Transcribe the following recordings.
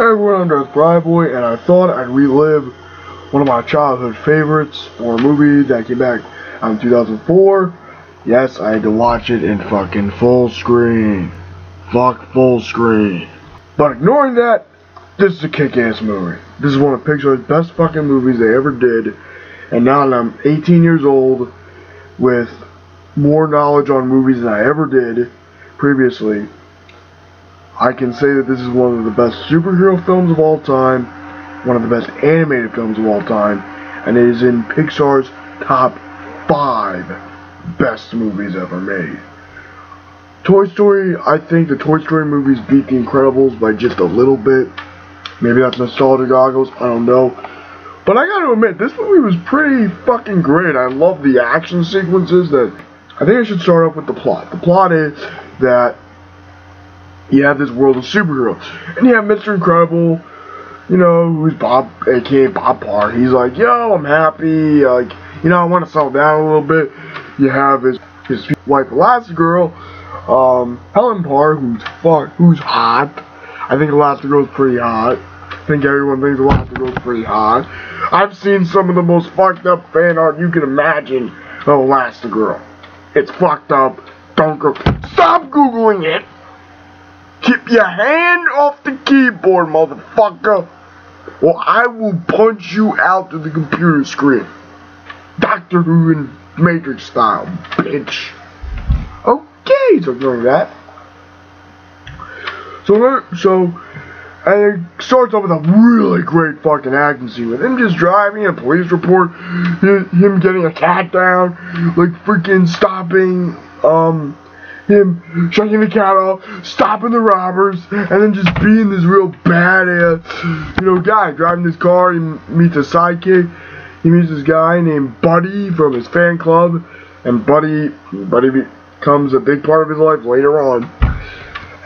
Everyone, I'm Darth Boy, and I thought I'd relive one of my childhood favorites for a movie that came back in 2004. Yes, I had to watch it in fucking full screen. Fuck full screen. But ignoring that, this is a kick-ass movie. This is one of Pixar's best fucking movies they ever did. And now that I'm 18 years old with more knowledge on movies than I ever did previously, I can say that this is one of the best superhero films of all time, one of the best animated films of all time, and it is in Pixar's top 5 best movies ever made. Toy Story, I think the Toy Story movies beat The Incredibles by just a little bit. Maybe that's nostalgia goggles, I don't know. But I gotta admit, this movie was pretty fucking great. I love the action sequences. I think I should start off with the plot. The plot is that you have this world of superheroes, and you have Mr. Incredible, you know, who's Bob, aka Bob Parr. He's like, yo, I'm happy, like, you know, I want to settle down a little bit. You have his wife Elastigirl, Helen Parr, who's hot. I think Elastigirl's pretty hot. I think everyone thinks Elastigirl's pretty hot. I've seen some of the most fucked up fan art you can imagine of Elastigirl. It's fucked up. Don't go. Stop Googling it. Keep your hand off the keyboard, motherfucker, or I will punch you out to the computer screen. Doctor Who and Matrix style, bitch. Okay, so doing that. And it starts off with a really great fucking action scene with him just driving, a police report, him getting a cat down, like freaking stopping, him shaking the cat off, stopping the robbers, and then just being this real badass, you know, guy driving this car. He meets a sidekick. He meets this guy named Buddy from his fan club, and Buddy becomes a big part of his life later on.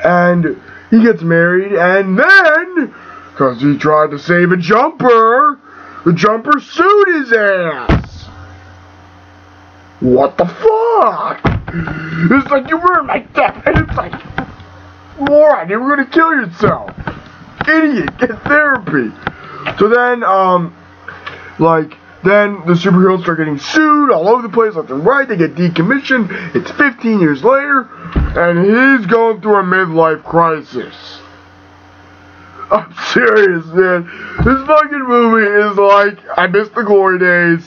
And he gets married, and then, because he tried to save a jumper, the jumper sued his ass. What the fuck? It's like, you ruined my death, and it's like, moron, you were gonna kill yourself. Idiot, get therapy. So then, then the superheroes start getting sued all over the place, left and right. They get decommissioned. It's 15 years later, and he's going through a midlife crisis. I'm serious, man. This fucking movie is like, I miss the glory days.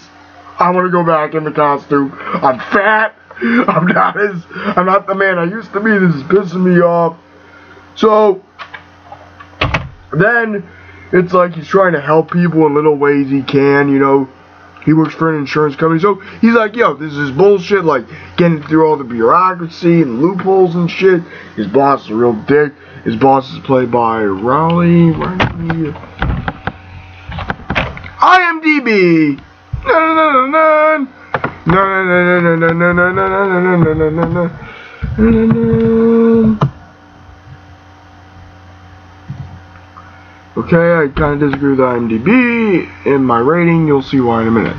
I want to go back in the costume. I'm fat. I'm not the man I used to be. This is pissing me off. So then it's like he's trying to help people in little ways he can, you know. He works for an insurance company, so he's like, yo, this is bullshit, like, getting through all the bureaucracy and loopholes and shit. His boss is a real dick. His boss is played by Riley. IMDb. Okay, I kind of disagree with IMDb. In my rating, you'll see why in a minute.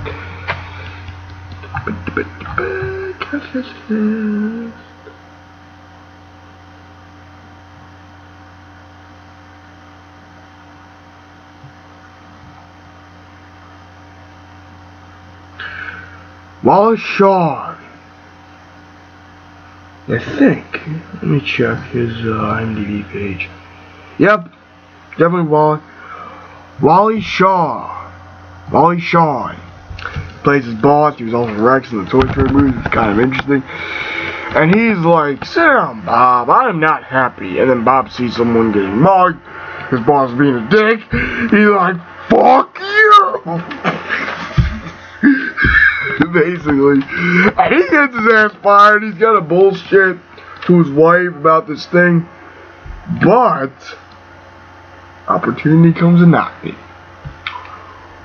Wallace Shawn, I think. Let me check his IMDb page. Yep. Definitely Wally Shaw. Wally Shawn plays his boss. He was also Rex in the Toy Story movies. It's kind of interesting. And he's like, sit down, Bob. I'm not happy. And then Bob sees someone getting mugged. His boss is being a dick. He's like, fuck you. Basically. And he gets his ass fired. He's got a bullshit to his wife about this thing. But opportunity comes a knocking.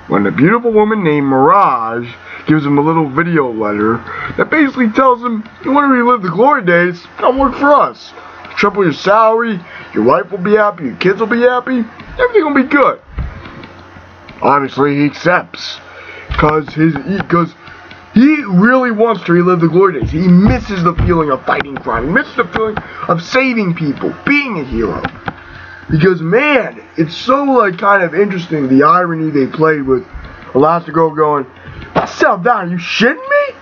When a beautiful woman named Mirage gives him a little video letter that basically tells him, you want to relive the glory days, come work for us. Triple your salary, your wife will be happy, your kids will be happy, everything will be good. Obviously he accepts, because he really wants to relive the glory days. He misses the feeling of fighting crime. He misses the feeling of saving people, being a hero. Because, man, it's so, like, kind of interesting, the irony they played with Elastigirl going, settle down, are you shitting me?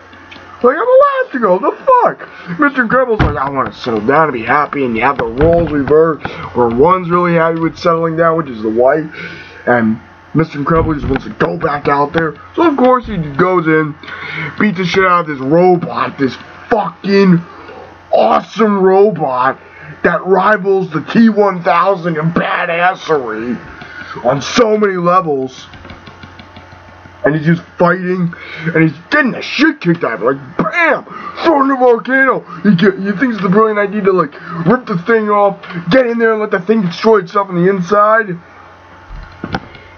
Like, I'm Elastigirl, the fuck? Mr. Incredible's like, I want to settle down and be happy, and you have the roles reversed, where one's really happy with settling down, which is the wife, and Mr. Incredible just wants to go back out there. So, of course, he goes in, beats the shit out of this robot, this fucking awesome robot that rivals the T-1000 in badassery on so many levels. And he's just fighting, and he's getting the shit kicked out of him. Like, bam! Throw in the volcano! He thinks it's a brilliant idea to, like, rip the thing off, get in there and let the thing destroy itself on the inside.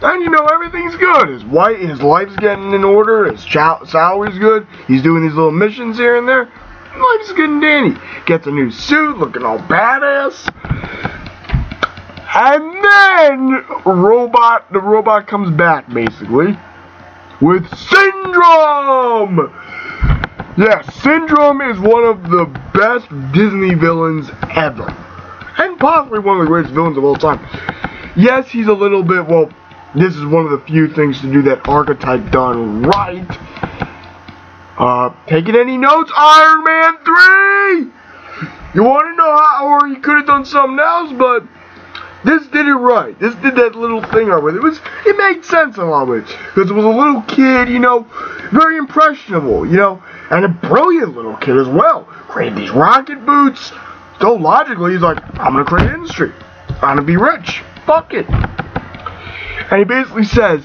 And, you know, everything's good. His life's getting in order, his salary's good, he's doing these little missions here and there. Life's good and dandy. Gets a new suit, looking all badass. And then, the robot comes back, basically, with Syndrome! Yeah, Syndrome is one of the best Disney villains ever. And possibly one of the greatest villains of all time. Yes, he's a little bit, well, this is one of the few things to do that archetype done right. Taking any notes? Iron Man 3! You want to know how, or you could have done something else, but this did it right. This did that little thing right with it. It made sense in a lot of ways. Because it was a little kid, you know, very impressionable, you know, and a brilliant little kid as well. Created these rocket boots. So logically, he's like, I'm going to create an industry. I'm going to be rich. Fuck it. And he basically says,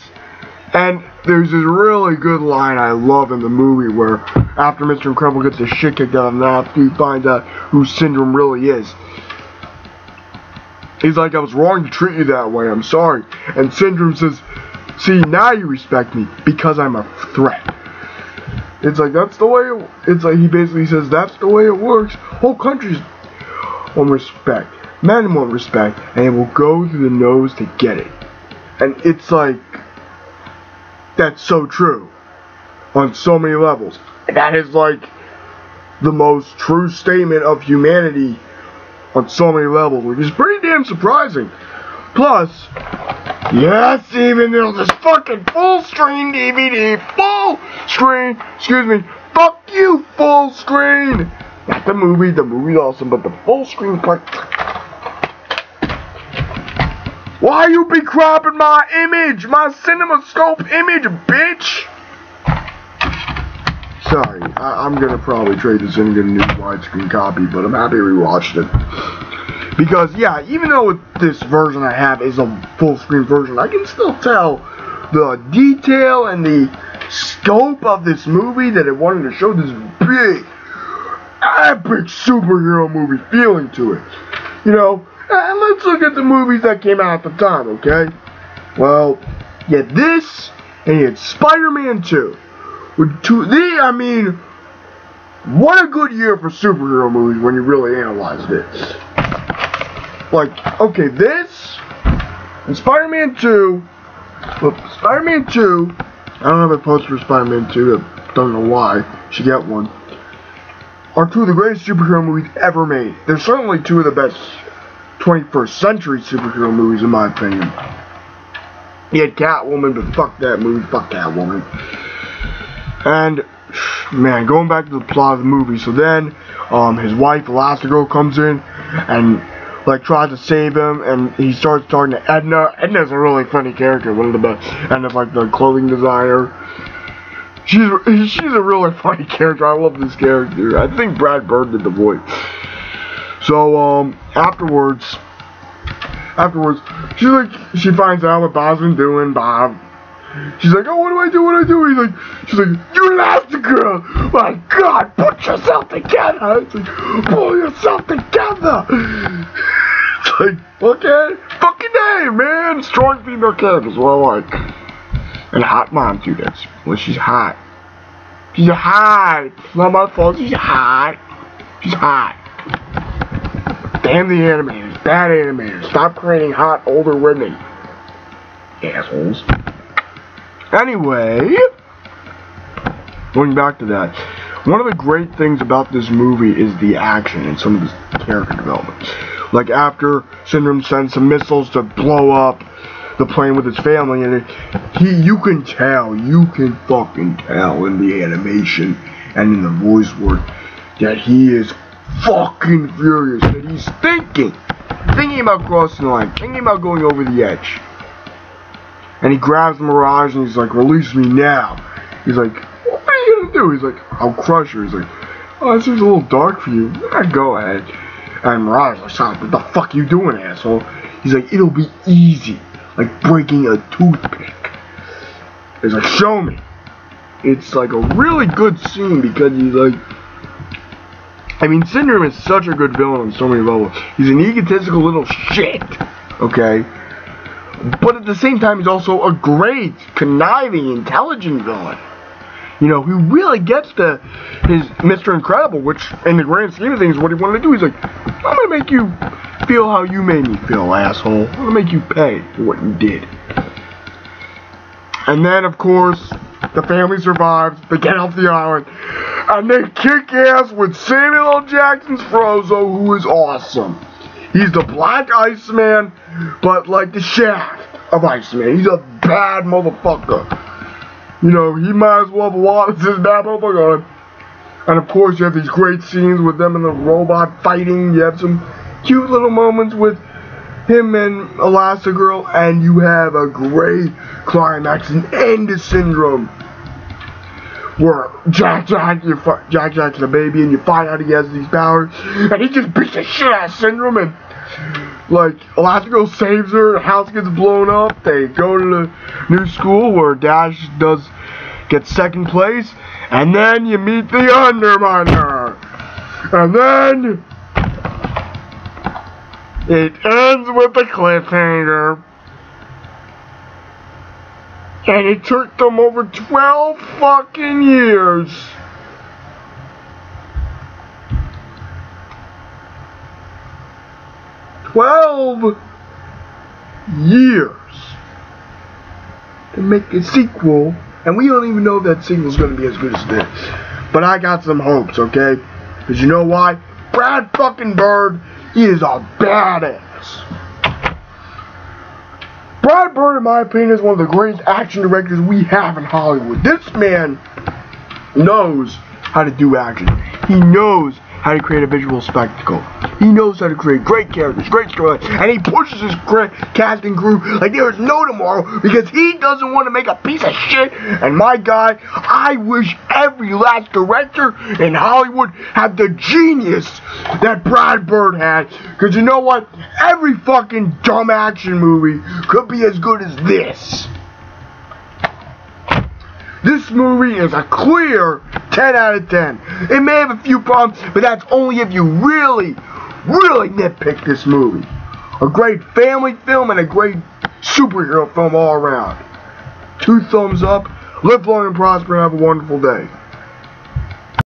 and there's this really good line I love in the movie where after Mr. Incredible gets his shit kicked out of him, after he finds out who Syndrome really is. He's like, I was wrong to treat you that way, I'm sorry. And Syndrome says, see, now you respect me because I'm a threat. It's like, that's the way, it's like, he basically says, that's the way it works. Whole countries want respect. Men want respect, and it will go through the nose to get it. And it's like, that's so true on so many levels. And that is like the most true statement of humanity on so many levels, which is pretty damn surprising. Plus, yes, even though this fucking full screen DVD, fuck you, full screen. Not the movie's awesome, but the full screen part. Why you be cropping my image? My CinemaScope image, bitch! Sorry, I'm gonna probably trade this in and get a new widescreen copy, but I'm happy we watched it. Because, yeah, even though this version I have is a full screen version, I can still tell the detail and the scope of this movie that it wanted to show this big, epic superhero movie feeling to it. You know? And let's look at the movies that came out at the time, okay? Well, you had this, and you had Spider-Man 2. I mean, what a good year for superhero movies when you really analyze this. Like, okay, this, and Spider-Man 2, well, Spider-Man 2, I don't have a poster for Spider-Man 2, I don't know why, should get one, are two of the greatest superhero movies ever made. They're certainly two of the best 21st century superhero movies, in my opinion. You had Catwoman, but fuck that movie, fuck Catwoman. And, man, going back to the plot of the movie, so then, his wife, Elastigirl, comes in, and, like, tries to save him, and he starts talking to Edna. Edna's a really funny character, one of the best. Edna's, like, the clothing designer. She's a really funny character, I love this character. I think Brad Bird did the voice. So, afterwards, she finds out what Bob's been doing, Bob. She's like, oh, what do I do? She's like, you Elastigirl! My God, put yourself together! It's like, pull yourself together! It's like, okay, fucking A, man! Strong female characters, what I like. And a hot mom, too, well, she's hot. She's hot! It's not my fault, she's hot. She's hot. Damn the animators, bad animators. Stop creating hot older women. Assholes. Anyway, going back to that, one of the great things about this movie is the action and some of the character development. Like after Syndrome sends some missiles to blow up the plane with his family, and you can fucking tell in the animation and in the voice work that he is fucking furious, that he's thinking about crossing the line, thinking about going over the edge. And he grabs Mirage and he's like, release me now. He's like, what are you gonna do? He's like, I'll crush her. He's like, oh, this is a little dark for you. Yeah, go ahead. And Mirage is like, shut up, what the fuck you doing, asshole? He's like, it'll be easy, like breaking a toothpick. He's like, show me. It's like a really good scene because he's like, I mean, Syndrome is such a good villain on so many levels. He's an egotistical little shit, okay? But at the same time, he's also a great, conniving, intelligent villain. You know, he really gets to his Mr. Incredible, which, in the grand scheme of things, what he wanted to do. He's like, I'm gonna make you feel how you made me feel, asshole. I'm gonna make you pay for what you did. And then, of course, the family survives. They get off the island, and they kick ass with Samuel L. Jackson's Frozone, who is awesome. He's the Black Iceman, but like the Shaft of Iceman. He's a bad motherfucker. You know, he might as well have lost his bad motherfucker. And of course, you have these great scenes with them and the robot fighting. You have some cute little moments with him and Elastigirl, and you have a great climax and end to Syndrome, where Jack Jack's a baby, and you find out he has these powers, and he just beats the shit out of Syndrome, and like Elastigirl saves her, the house gets blown up, they go to the new school where Dash gets second place, and then you meet the Underminer, and then it ends with a cliffhanger. And it took them over 12 fucking years. To make a sequel, and we don't even know if that sequel's gonna be as good as this. But I got some hopes, okay? Because you know why? Brad fucking Bird, he is a badass. Brad Bird, in my opinion, is one of the greatest action directors we have in Hollywood. This man knows how to do action. He knows how to create a visual spectacle. He knows how to create great characters, great stories, and he pushes his casting crew like there is no tomorrow because he doesn't want to make a piece of shit. And my guy, I wish every last director in Hollywood had the genius that Brad Bird had. Because you know what? Every fucking dumb action movie could be as good as this. This movie is a clear 10 out of 10. It may have a few problems, but that's only if you really nitpick this movie. A great family film and a great superhero film all around. 2 thumbs up. Live long and prosper and have a wonderful day.